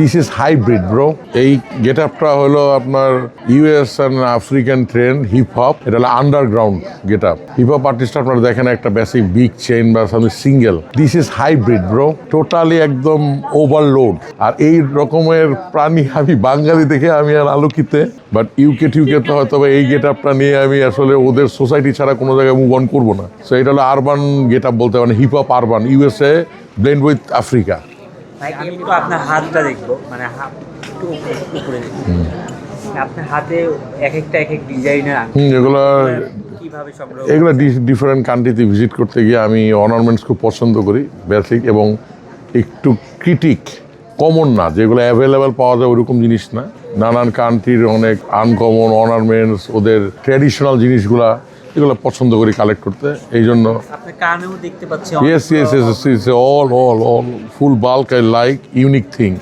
This is hybrid bro. এই gate আপটা হলো আপনার US and African trend hip hop. এটা হলো underground get up. Hip hop artist আপনারা দেখেন একটা বেসিক বিগ চেইন বা something single. This is hybrid bro, totally একদম ওভারলোড। আর এই রকমের প্রাণী আমি বাঙালি দেখে আমি আর আলোকিত। বাট ইউকে তো হয়তো এই গেট আপটা নিয়ে আমি আসলে ওদের সোসাইটি ছাড়া কোনো জায়গায় মুভ অন করবো না। সো এটা হলো আরবান গেট আপ বলতে, মানে hip hop urban, USA blend with Africa. ভাই আমি একটু আপনার হাতটা দেখবো, মানে একটু উপরে দেখবো। আপনার হাতে এক এক ডিজাইনের এগুলো কিভাবে সংগ্রহ? এগুলো ডিফারেন্ট কান্ট্রিতে ভিজিট করতে গিয়ে আমি অর্নামেন্টস খুব পছন্দ করি, বেসিক এবং একটু ক্রিটিক, কমন না, যেগুলো অ্যাভেলেবেল পাওয়া যায় ওইরকম জিনিস না। নানান কান্ট্রির অনেক আনকমন অর্নামেন্টস, ওদের ট্র্যাডিশনাল জিনিসগুলা, এগুলো পছন্দ করি কালেক্ট করতে। এই জন্য আপনার কানেও দেখতে পাচ্ছি yes, all full bulk I like, unique thing.